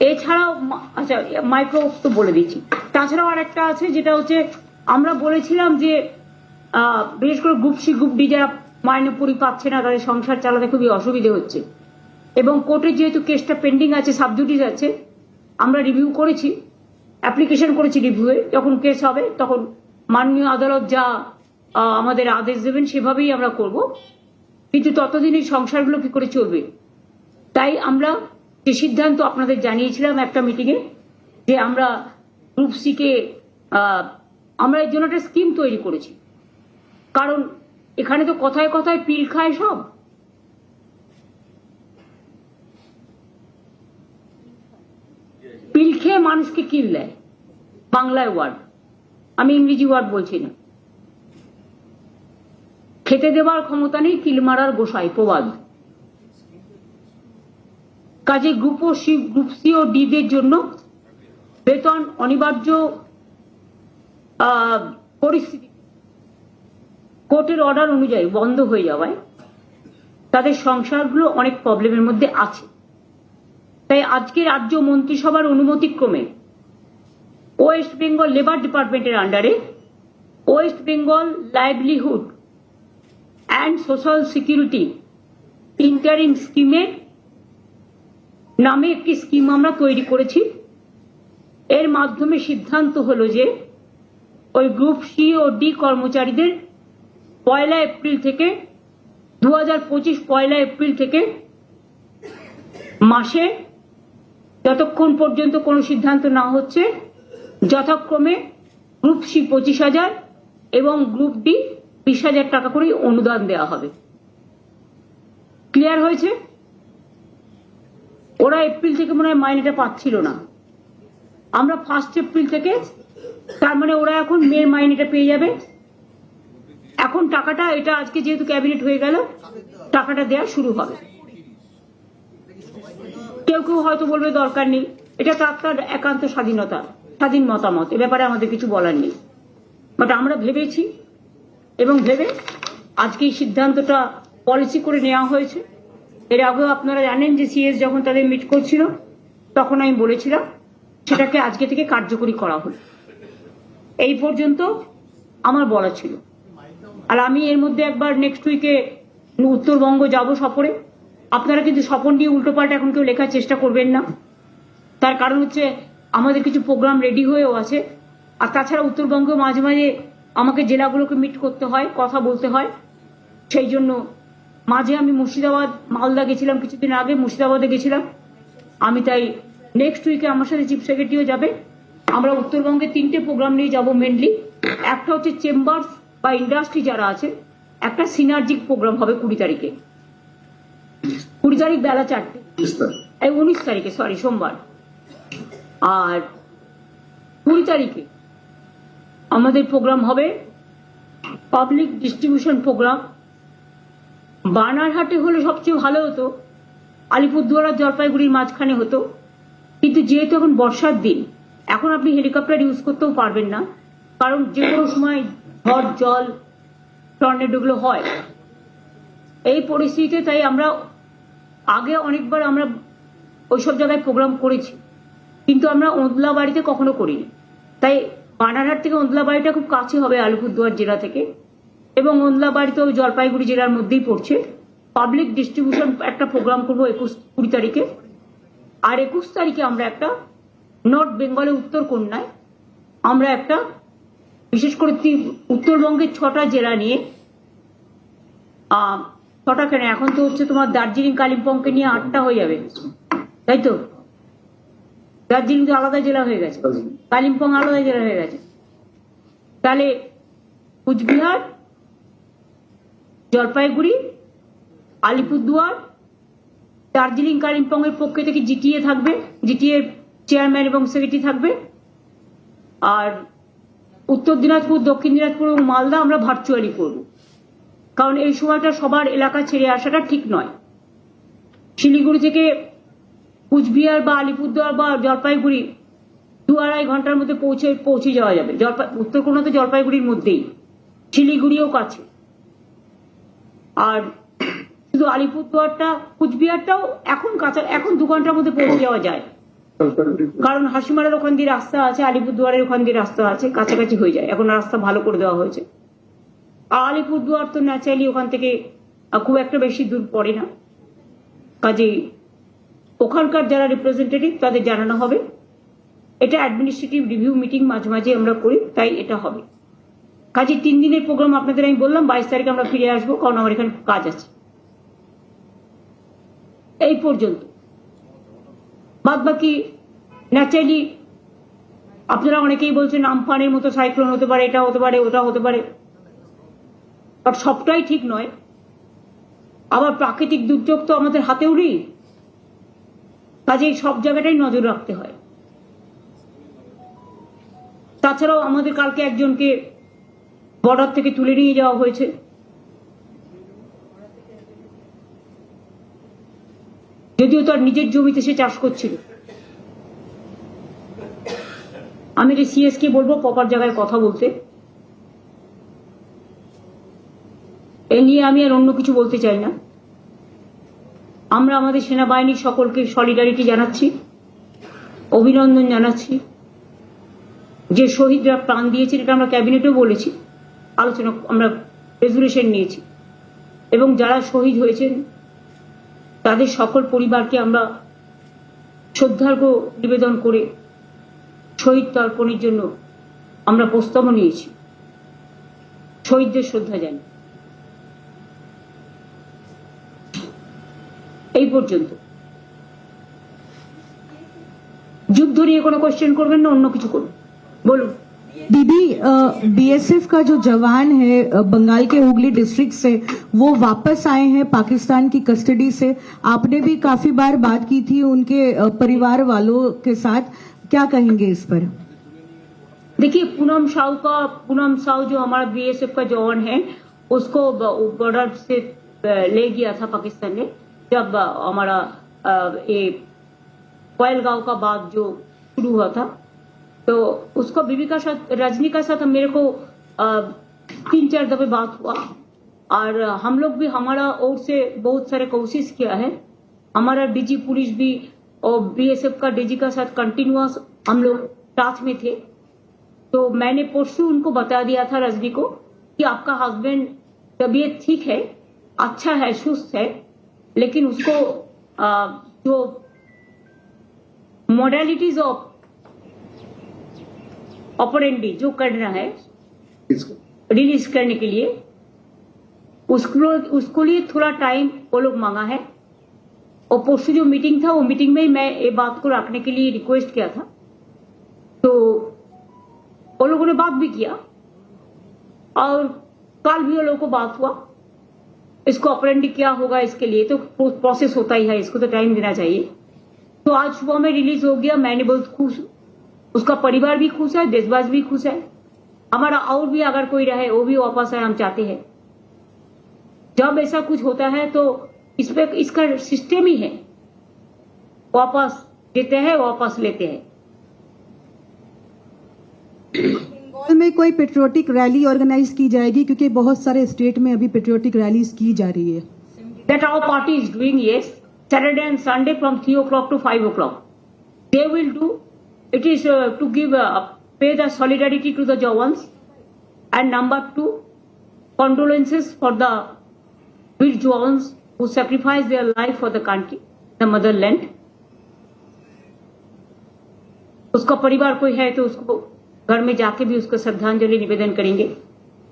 এছাড়াও আচ্ছা মাইক্রো তো বলে দিচ্ছি, তাছাড়াও আর একটা আছে যেটা হচ্ছে আমরা বলেছিলাম যে বিশেষ করে গ্রুপ সি গ্রুপ ডি যারা মাইনে পরি পাচ্ছে না তাদের সংসার চালাতে খুবই অসুবিধে হচ্ছে, এবং কোর্টে যেহেতু কেসটা পেন্ডিং আছে, সাবজুডিস আছে, আমরা রিভিউ করেছি, অ্যাপ্লিকেশন করেছি রিভিউয়ে, যখন কেস হবে তখন মাননীয় আদালত যা আমাদের আদেশ দেবেন সেভাবেই আমরা করব, কিন্তু ততদিন এই সংসারগুলো কি করে চলবে। তাই আমরা যে সিদ্ধান্ত আপনাদের জানিয়েছিলাম একটা মিটিংয়ে, যে আমরা গ্রুপ সি কে আমরা এর জন্য একটা স্কিম তৈরি করেছি, কারণ এখানে তো কথায় কথায় পিল খায় সব, পিল খেয়ে মানুষকে কিল দেয়, বাংলায় ওয়ার্ড, আমি ইংরেজি ওয়ার্ড বলছি না। খেতে দেওয়ার ক্ষমতা নেই, কিল মারার গোসাই, প্রবাদ। কাজে গ্রুপ সি ও ডি দের জন্য বেতন অনিবার্য পরিস্থিতি কোর্টের অর্ডার অনুযায়ী বন্ধ হয়ে যাওয়ায় তাদের সংসারগুলো অনেক প্রবলেমের মধ্যে আছে। তাই আজকে রাজ্য মন্ত্রিসভার অনুমতিক্রমে ওয়েস্ট বেঙ্গল লেবার ডিপার্টমেন্টের আন্ডারে West Bengal livelihood and social security interim স্কিমের নামে একটি স্কিম আমরা তৈরি করেছি। এর মাধ্যমে সিদ্ধান্ত হলো যে ওই গ্রুপ সি ও ডি কর্মচারীদের 1 এপ্রিল থেকে 2025 1 এপ্রিল থেকে মাসে যতক্ষণ পর্যন্ত কোনো সিদ্ধান্ত না হচ্ছে যথাক্রমে গ্রুপ সি 25,000 এবং গ্রুপ ডি 20,000 টাকা করে অনুদান দেওয়া হবে। ক্লিয়ার হয়েছে? ওরা এপ্রিল থেকে মনে হয় মাইনেটা পাচ্ছিল না, আমরা 1 এপ্রিল থেকে, তার মানে ওরা এখন মেয়ের মাইনেটা পেয়ে যাবে। এখন টাকাটা, এটা আজকে যেহেতু ক্যাবিনেট হয়ে গেল, টাকাটা দেওয়া শুরু হবে। কেউ কেউ হয়তো বলবে দরকার নেই, এটা তার একান্ত স্বাধীনতা, স্বাধীন মতামত, এ ব্যাপারে আমাদের কিছু বলার নেই। বাট আমরা ভেবেছি এবং ভেবে আজকে এই সিদ্ধান্তটা পলিসি করে নেওয়া হয়েছে। এর আগেও আপনারা জানেন যে সিএস যখন তাদের মিট করছিল তখন আমি বলেছিলাম সেটাকে আজকে থেকে কার্যকরী করা হলো। এই পর্যন্ত আমার বলা ছিল। আর আমি এর মধ্যে একবার নেক্সট উইকে উত্তরবঙ্গ যাব সফরে। আপনারা কিন্তু সফর নিয়ে উল্টোপাল্টা এখন কেউ লেখার চেষ্টা করবেন না, তার কারণ হচ্ছে আমাদের কিছু প্রোগ্রাম রেডি হয়েও আছে। আর তাছাড়া উত্তরবঙ্গে মাঝে মাঝে আমাকে জেলাগুলোকে মিট করতে হয়, কথা বলতে হয়, সেই জন্য মাঝে আমি মুর্শিদাবাদ মালদা গেছিলাম, কিছুদিন আগে মুর্শিদাবাদে গেছিলাম আমি। তাই নেক্সট উইকে আমার সাথে চিফ সেক্রেটারিও যাবে। আমরা উত্তরবঙ্গে 3টে প্রোগ্রাম নিয়ে যাব মেনলি। একটা হচ্ছে চেম্বার্স বা ইন্ডাস্ট্রি যারা আছে, একটা সিনার্জিক প্রোগ্রাম হবে 20 তারিখে, 20 তারিখ বেলা 4টে, 19 তারিখে সরি সোমবার। আর 20 তারিখে আমাদের প্রোগ্রাম হবে পাবলিক ডিস্ট্রিবিউশন প্রোগ্রাম। বানারহাটে হলে সবচেয়ে ভালো হতো, আলিপুরদুয়ার আর জলপাইগুড়ির মাঝখানে হতো, কিন্তু যেহেতু এখন বর্ষার দিন, এখন আপনি হেলিকপ্টার ইউজ করতেও পারবেন না, কারণ যে কোনো সময় ঝড় জল টর্নেডোগুলো হয় এই পরিস্থিতিতে। তাই আমরা আগে অনেকবার আমরা ওইসব জায়গায় প্রোগ্রাম করেছি, কিন্তু আমরা ওন্দলাবাড়িতে কখনো করিনি। তাই বানারহাট থেকে ওন্দলাবাড়িটা খুব কাছে হবে আলিপুরদুয়ার জেলা থেকে, এবং ওন্দলাবাড়িতেও জলপাইগুড়ি জেলার মধ্যেই পড়ছে। পাবলিক ডিস্ট্রিবিউশন একটা প্রোগ্রাম করবো 20 তারিখে। আর 21 তারিখে আমরা একটা নর্থ বেঙ্গলে উত্তরকন্যায় আমরা একটা বিশেষ করে উত্তরবঙ্গের 6টা জেলা নিয়ে, 6টা কেন, এখন তো হচ্ছে তোমার দার্জিলিং কালিম্পংকে নিয়ে 8টা হয়ে যাবে, তাই তো? দার্জিলিং তো আলাদা জেলা হয়ে গেছে, কালিম্পং আলাদা জেলা হয়ে গেছে। তাহলে কুচবিহার, জলপাইগুড়ি, আলিপুরদুয়ার, দার্জিলিং কালিম্পং এর পক্ষে থেকে জিটিএ থাকবে, জিটিএ চেয়ারম্যান এবং সেক্রেটারি থাকবে। আর উত্তর দিনাজপুর, দক্ষিণ দিনাজপুর এবং মালদা আমরা ভার্চুয়ালি করব, কারণ এই সময়টা সবার এলাকা ছেড়ে আসাটা ঠিক নয়। শিলিগুড়ি থেকে কুচবিহার বা আলিপুরদুয়ার বা জলপাইগুড়ি 2-2.5 ঘন্টার মধ্যে পৌঁছে যাওয়া যাবে। উত্তরকন্যা তো জলপাইগুড়ির মধ্যেই, শিলিগুড়িও কাছে। আর শুধু আলিপুরদুয়ারটা, কুচবিহারটাও এখন কাছে, এখন 2 ঘন্টার মধ্যে পৌঁছে যাওয়া যায়, কারণ হাসিমারার ওখান দিয়ে রাস্তা আছে, আলিপুরদুয়ারের ওখান দিয়ে রাস্তা আছে, কাছাকাছি হয়ে যায়। এখন রাস্তা ভালো করে দেওয়া হয়েছে। আর আলিপুরদুয়ার তো ন্যাচারালি ওখান থেকে খুব একটা বেশি দূর পড়ে না, কাজেই ওখানকার যারা রিপ্রেজেন্টেটিভ তাদের জানানো হবে। এটা অ্যাডমিনিস্ট্রেটিভ রিভিউ মিটিং মাঝে মাঝে আমরা করি, তাই এটা হবে। কাজে 3 দিনের প্রোগ্রাম আপনাদের আমি বললাম, 22 তারিখে আমরা ফিরে আসবো, কারণ আমার এখানে কাজ আছে। এই পর্যন্ত। বাদ বাকি ন্যাচারালি আপনারা অনেকেই বলছেন আমফানের মতো সাইক্লোন হতে পারে, এটা হতে পারে, ওটা হতে পারে, বাট সবটাই ঠিক নয়। আবার প্রাকৃতিক দুর্যোগ তো আমাদের হাতেও নেই, কাজে সব জায়গাটাই নজর রাখতে হয়। তাছাড়াও আমাদের কালকে একজনকে বর্ডার থেকে তুলে নিয়ে যাওয়া হয়েছে। যদিও তার নিজের জমিতে সে চাষ করছিল। আমি সিএস কে বলবো প্রপার জায়গায় কথা বলতে। এ নিয়ে আমি আর অন্য কিছু বলতে চাই না। আমরা আমাদের সেনাবাহিনীর সকলকে সলিডারিটি জানাচ্ছি, অভিনন্দন জানাচ্ছি। যে শহীদরা প্রাণ দিয়েছেন, এটা আমরা ক্যাবিনেটেও বলেছি, আলোচনা আমরা রেজুলেশন নিয়েছি, এবং যারা শহীদ হয়েছেন তাদের সকল পরিবারকে আমরা শ্রদ্ধার্ঘ নিবেদন করে শহীদ তর্পণের জন্য আমরা প্রস্তাবও নিয়েছি। শহীদদের শ্রদ্ধা জানি। এই পর্যন্ত। যুদ্ধ নিয়ে কোনো কোশ্চেন করবেন না, অন্য কিছু করবেন, বলুন। दीदी, बीएसएफ का जो जवान है बंगाल के हुगली डिस्ट्रिक्ट से, वो वापस आए हैं पाकिस्तान की कस्टडी से। आपने भी काफी बार बात की थी उनके परिवार वालों के साथ, क्या कहेंगे इस पर? देखिए, पूनम साहू जो हमारा बीएसएफ का जवान है, उसको बॉर्डर से ले गया था पाकिस्तान ने, जब हमारा ये कोयलगांव का बाद जो शुरू हुआ था। तो उसको बीबी का साथ, रजनी का साथ मेरे को 3-4 दफे बात हुआ, और हम लोग भी हमारा ओर से बहुत सारे कोशिश किया है। हमारा डीजी पुलिस भी और बीएसएफ का डीजी का साथ कंटिन्यूअस हम लोग टच में थे। तो मैंने परसों उनको बता दिया था, रजनी को, कि आपका हस्बैंड तबीयत ठीक है, अच्छा है, सुस्त है, लेकिन उसको जो मॉडलिटीज ऑफ ऑपरेंडी जो करना है रिलीज करने के लिए, उसको लिए थोड़ा टाइम वो लोग मांगा है। और परसों जो मीटिंग था, वो मीटिंग में मैं ये बात को रखने के लिए रिक्वेस्ट किया था। तो वो लोगों ने बात भी किया, और कल भी वो लोगों को बात हुआ। इसको ऑपरेंडी क्या होगा, इसके लिए तो प्रोसेस होता ही है, इसको तो टाइम देना चाहिए। तो आज सुबह में रिलीज हो गया, मैंने बहुत खुश, उसका परिवार भी खुश है, देशवासी भी खुश है। हमारा और भी अगर कोई रहे वो भी वापस आए, हम चाहते हैं। जब ऐसा कुछ होता है तो इसपे इसका सिस्टम ही है, वापस देते हैं, वापस लेते हैं। बंगाल में कोई पेट्रियोटिक रैली ऑर्गेनाइज की जाएगी, क्योंकि बहुत सारे स्टेट में अभी पेट्रियोटिक रैलीज की जा रही है। That our party is doing, yes, Saturday and Sunday from 3 o'clock to 5 o'clock. They will do. It is to give pay the solidarity to the Jawans, and number 2, condolences for the brave Jawans who sacrificed their life for the country, the motherland. उसका परिवार कोई है तो उसको घर में जाके भी उसको श्रद्धांजलि निवेदन करेंगे।